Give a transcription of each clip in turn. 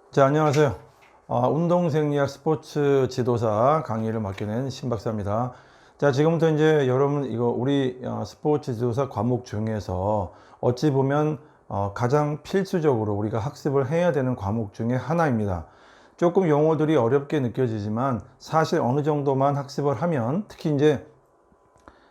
자, 안녕하세요. 운동생리학 스포츠 지도사 강의를 맡게 된 신박사입니다. 자, 지금부터 이제 여러분 이거 우리 스포츠 지도사 과목 중에서 어찌 보면 가장 필수적으로 우리가 학습을 해야 되는 과목 중에 하나입니다. 조금 용어들이 어렵게 느껴지지만 사실 어느 정도만 학습을 하면, 특히 이제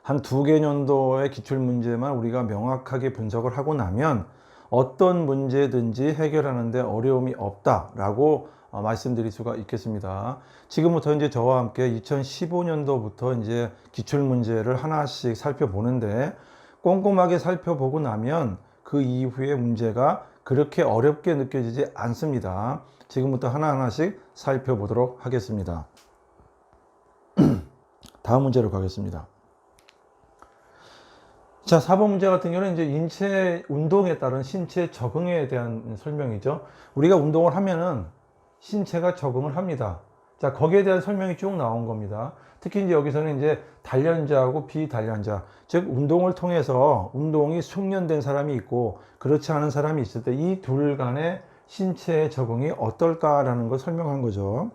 한 두 개년도의 기출 문제만 우리가 명확하게 분석을 하고 나면 어떤 문제든지 해결하는데 어려움이 없다라고 말씀드릴 수가 있겠습니다. 지금부터 이제 저와 함께 2015년도부터 이제 기출 문제를 하나씩 살펴보는데, 꼼꼼하게 살펴보고 나면 그 이후에 문제가 그렇게 어렵게 느껴지지 않습니다. 지금부터 하나하나씩 살펴보도록 하겠습니다. 다음 문제로 가겠습니다. 자, 4번 문제 같은 경우는 이제 인체 운동에 따른 신체 적응에 대한 설명이죠. 우리가 운동을 하면은 신체가 적응을 합니다. 자, 거기에 대한 설명이 쭉 나온 겁니다. 특히 이제 여기서는 이제 단련자하고 비단련자, 즉 운동을 통해서 운동이 숙련된 사람이 있고 그렇지 않은 사람이 있을 때 이 둘 간의 신체의 적응이 어떨까라는 걸 설명한 거죠.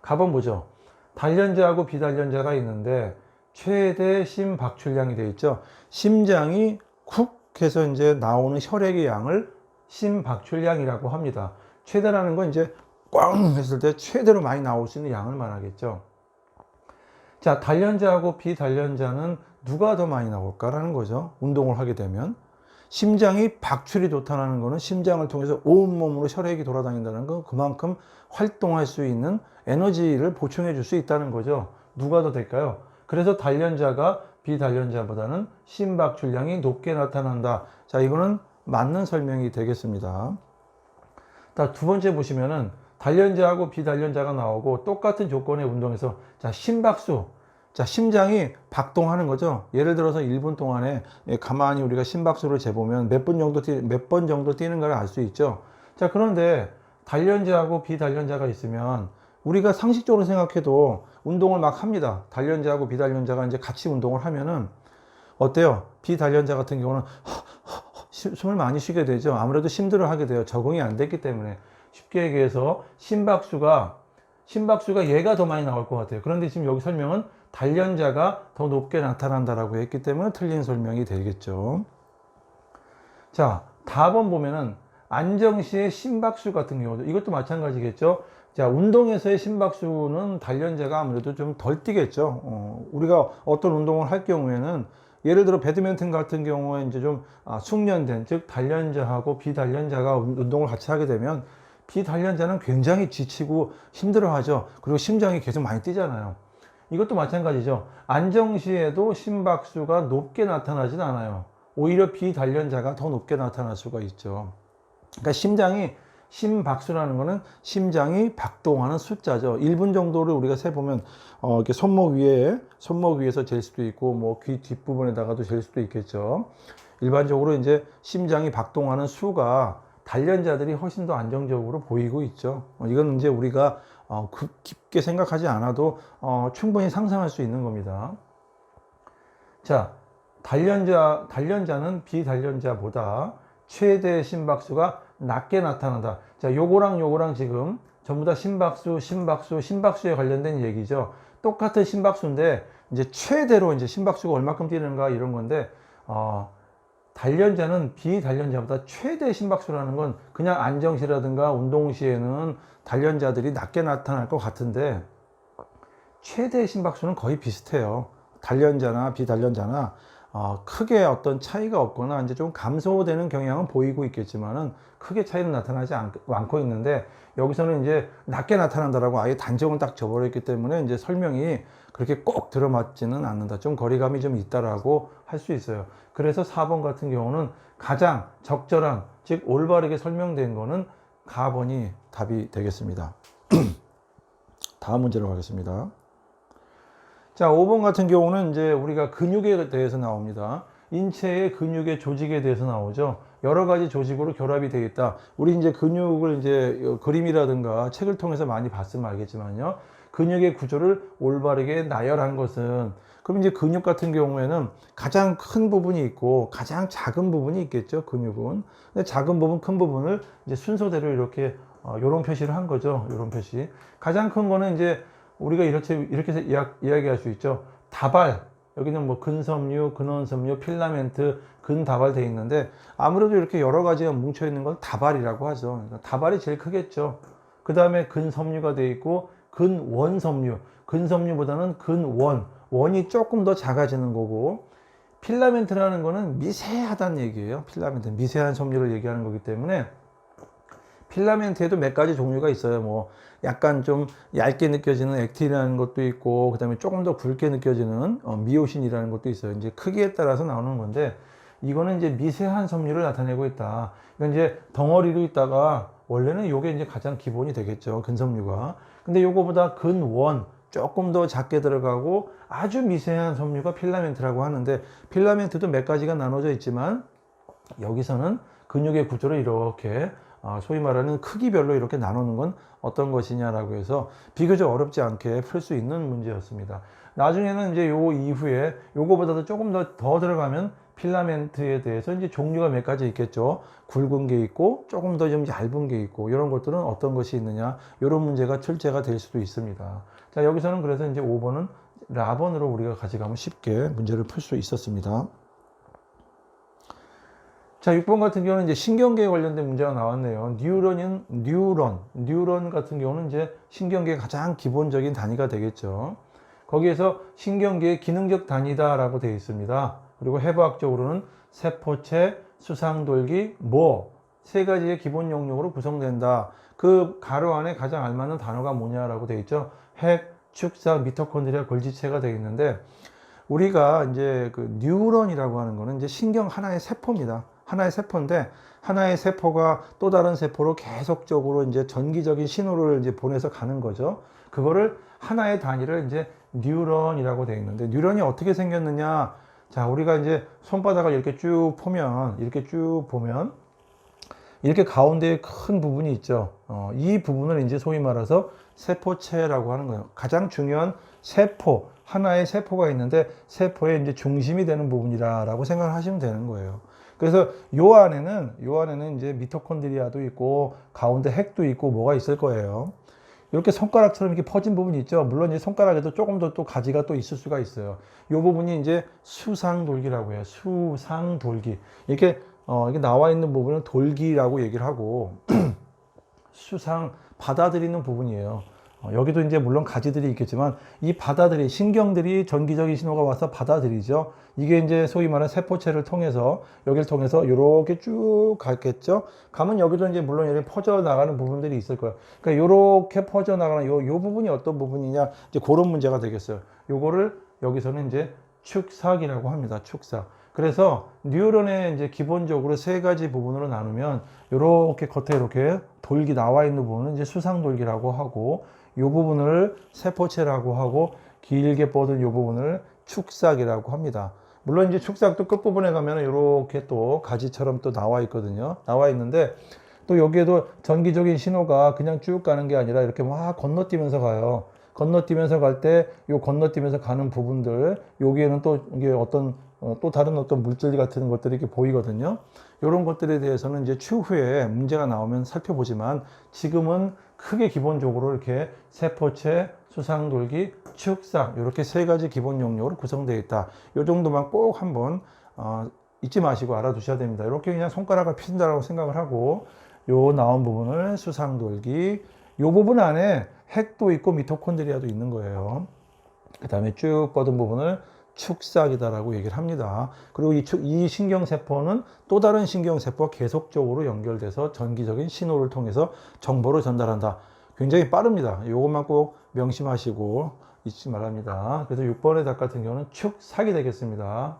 가본 보죠. 단련자하고 비단련자가 있는데 최대 심박출량이 되어 있죠. 심장이 쿡 해서 이제 나오는 혈액의 양을 심박출량이라고 합니다. 최대라는 건 이제 꽝 했을 때 최대로 많이 나올 수 있는 양을 말하겠죠. 자, 단련자하고 비단련자는 누가 더 많이 나올까라는 거죠. 운동을 하게 되면. 심장이 박출이 좋다는 것은 심장을 통해서 온몸으로 혈액이 돌아다닌다는 건 그만큼 활동할 수 있는 에너지를 보충해 줄 수 있다는 거죠. 누가 더 될까요? 그래서 단련자가 비단련자보다는 심박출량이 높게 나타난다. 자, 이거는 맞는 설명이 되겠습니다. 두 번째 보시면은 단련자하고 비단련자가 나오고 똑같은 조건의 운동에서 자, 심박수. 자, 심장이 박동하는 거죠. 예를 들어서 1분 동안에 가만히 우리가 심박수를 재보면 몇 번 정도 뛰는 걸 알 수 있죠. 자, 그런데 단련자하고 비단련자가 있으면 우리가 상식적으로 생각해도 운동을 막 합니다. 단련자하고 비단련자가 이제 같이 운동을 하면은 어때요? 비단련자 같은 경우는 숨을 많이 쉬게 되죠. 아무래도 힘들어 하게 돼요. 적응이 안 됐기 때문에. 쉽게 얘기해서 심박수가 얘가 더 많이 나올 것 같아요. 그런데 지금 여기 설명은 단련자가 더 높게 나타난다라고 했기 때문에 틀린 설명이 되겠죠. 자, 다음 보면은 안정시의 심박수 같은 경우도 이것도 마찬가지겠죠. 자, 운동에서의 심박수는 단련자가 아무래도 좀 덜 뛰겠죠. 우리가 어떤 운동을 할 경우에는 예를 들어 배드민턴 같은 경우에 이제 좀 숙련된, 즉 단련자하고 비단련자가 운동을 같이 하게 되면 비단련자는 굉장히 지치고 힘들어하죠. 그리고 심장이 계속 많이 뛰잖아요. 이것도 마찬가지죠. 안정시에도 심박수가 높게 나타나진 않아요. 오히려 비단련자가 더 높게 나타날 수가 있죠. 그러니까 심박수라는 거는 심장이 박동하는 숫자죠. 1분 정도를 우리가 세보면, 이렇게 손목 위에서 잴 수도 있고, 뭐 귀 뒷부분에다가도 잴 수도 있겠죠. 일반적으로 이제 심장이 박동하는 수가 단련자들이 훨씬 더 안정적으로 보이고 있죠. 이건 이제 우리가 깊게 생각하지 않아도 충분히 상상할 수 있는 겁니다. 자, 단련자는 비단련자보다 최대 심박수가 낮게 나타난다. 자, 요거랑 지금 전부 다 심박수에 관련된 얘기죠. 똑같은 심박수인데 이제 최대로 이제 심박수가 얼마큼 뛰는가 이런 건데, 단련자는 비단련자보다 최대 심박수라는 건 그냥 안정시라든가 운동 시에는 단련자들이 낮게 나타날 것 같은데 최대 심박수는 거의 비슷해요. 단련자나 비단련자나 크게 어떤 차이가 없거나 이제 좀 감소되는 경향은 보이고 있겠지만은 크게 차이는 나타나지 않고 있는데, 여기서는 이제 낮게 나타난다라고 아예 단정을 딱 줘버렸기 때문에 이제 설명이 그렇게 꼭 들어맞지는 않는다. 좀 거리감이 좀 있다라고 할 수 있어요. 그래서 4번 같은 경우는 가장 적절한, 즉 올바르게 설명된 거는 가번이 답이 되겠습니다. 다음 문제로 가겠습니다. 자, 5번 같은 경우는 이제 우리가 근육에 대해서 나옵니다. 인체의 근육의 조직에 대해서 나오죠. 여러 가지 조직으로 결합이 되어 있다. 우리 이제 근육을 이제 그림이라든가 책을 통해서 많이 봤으면 알겠지만요. 근육의 구조를 올바르게 나열한 것은, 그럼 이제 근육 같은 경우에는 가장 큰 부분이 있고 가장 작은 부분이 있겠죠. 근육은. 근데 작은 부분, 큰 부분을 이제 순서대로 이렇게 요런 표시를 한 거죠. 요런 표시. 가장 큰 거는 이제 우리가 이렇게 이야기할 수 있죠. 다발. 여기는 뭐 근섬유, 근원섬유, 필라멘트, 근다발 돼 있는데 아무래도 이렇게 여러 가지가 뭉쳐 있는 건 다발이라고 하죠. 그러니까 다발이 제일 크겠죠. 그 다음에 근섬유가 돼 있고 근원섬유. 근섬유보다는 근원. 원이 조금 더 작아지는 거고 필라멘트라는 거는 미세하다는 얘기예요. 필라멘트. 미세한 섬유를 얘기하는 거기 때문에 필라멘트에도 몇 가지 종류가 있어요. 뭐 약간 좀 얇게 느껴지는 액틴이라는 것도 있고, 그 다음에 조금 더 굵게 느껴지는 미오신이라는 것도 있어요. 이제 크기에 따라서 나오는 건데, 이거는 이제 미세한 섬유를 나타내고 있다. 이건 이제 덩어리로 있다가 원래는 이게 이제 가장 기본이 되겠죠. 근섬유가. 근데 요거보다 근원 조금 더 작게 들어가고 아주 미세한 섬유가 필라멘트라고 하는데, 필라멘트도 몇 가지가 나눠져 있지만 여기서는 근육의 구조를 이렇게 소위 말하는 크기별로 이렇게 나누는 건 어떤 것이냐라고 해서 비교적 어렵지 않게 풀 수 있는 문제였습니다. 나중에는 이제 요 이후에 요거보다도 조금 더 들어가면 필라멘트에 대해서 이제 종류가 몇 가지 있겠죠. 굵은 게 있고 조금 더 좀 얇은 게 있고 이런 것들은 어떤 것이 있느냐 이런 문제가 출제가 될 수도 있습니다. 자, 여기서는 그래서 이제 5번은 라번으로 우리가 가져가면 쉽게 문제를 풀 수 있었습니다. 자, 6번 같은 경우는 이제 신경계에 관련된 문제가 나왔네요. 뉴런 같은 경우는 이제 신경계의 가장 기본적인 단위가 되겠죠. 거기에서 신경계의 기능적 단위다라고 되어 있습니다. 그리고 해부학적으로는 세포체, 수상돌기, 세 가지의 기본 용역으로 구성된다. 그 가로 안에 가장 알맞는 단어가 뭐냐라고 되어 있죠. 핵, 축사, 미토콘드리아, 골지체가 되어 있는데 우리가 이제 그 뉴런이라고 하는 거는 이제 신경 하나의 세포입니다. 하나의 세포인데 하나의 세포가 또 다른 세포로 계속적으로 이제 전기적인 신호를 이제 보내서 가는 거죠. 그거를 하나의 단위를 이제 뉴런이라고 되어 있는데 뉴런이 어떻게 생겼느냐? 자, 우리가 이제 손바닥을 이렇게 쭉 보면 이렇게 가운데에 큰 부분이 있죠. 이 부분을 이제 소위 말해서 세포체라고 하는 거예요. 가장 중요한 세포, 하나의 세포가 있는데 세포의 이제 중심이 되는 부분이라고 생각을 하시면 되는 거예요. 그래서 요 안에는 이제 미토콘드리아도 있고 가운데 핵도 있고 뭐가 있을 거예요. 이렇게 손가락처럼 이렇게 퍼진 부분이 있죠. 물론 이제 손가락에도 조금 더 또 가지가 또 있을 수가 있어요. 요 부분이 이제 수상돌기라고 해요. 수상돌기. 이렇게 이게 나와 있는 부분은 돌기라고 얘기를 하고 수상 받아들이는 부분이에요. 여기도 이제 물론 가지들이 있겠지만 이 신경들이 전기적인 신호가 와서 받아들이죠. 이게 이제 소위 말하는 세포체를 통해서 여기를 통해서 이렇게 쭉 갔겠죠. 가면 여기도 이제 물론 이렇게 퍼져 나가는 부분들이 있을 거예요. 그러니까 이렇게 퍼져 나가는 요 부분이 어떤 부분이냐 이제 그런 문제가 되겠어요. 요거를 여기서는 이제 축삭이라고 합니다. 축삭. 그래서 뉴런의 이제 기본적으로 세 가지 부분으로 나누면 이렇게 겉에 이렇게 돌기 나와 있는 부분은 이제 수상돌기라고 하고 이 부분을 세포체라고 하고 길게 뻗은 이 부분을 축삭이라고 합니다. 물론 이제 축삭도 끝부분에 가면 이렇게 또 가지처럼 또 나와 있거든요. 나와 있는데 또 여기에도 전기적인 신호가 그냥 쭉 가는 게 아니라 이렇게 막 건너뛰면서 가요. 건너뛰면서 갈 때 이 건너뛰면서 가는 부분들 여기에는 또 이게 또 다른 어떤 물질 같은 것들이 이렇게 보이거든요. 이런 것들에 대해서는 이제 추후에 문제가 나오면 살펴보지만 지금은 크게 기본적으로 이렇게 세포체, 수상돌기, 축삭 이렇게 세 가지 기본 용역으로 구성되어 있다. 이 정도만 꼭 한번 잊지 마시고 알아두셔야 됩니다. 이렇게 그냥 손가락을 피신다라고 생각을 하고 요 나온 부분을 수상돌기, 요 부분 안에 핵도 있고 미토콘드리아도 있는 거예요. 그 다음에 쭉 뻗은 부분을 축삭이다라고 얘기를 합니다. 그리고 이 신경세포는 또 다른 신경세포와 계속적으로 연결돼서 전기적인 신호를 통해서 정보를 전달한다. 굉장히 빠릅니다. 이것만 꼭 명심하시고 잊지 말랍니다. 그래서 6번의 답 같은 경우는 축삭이 되겠습니다.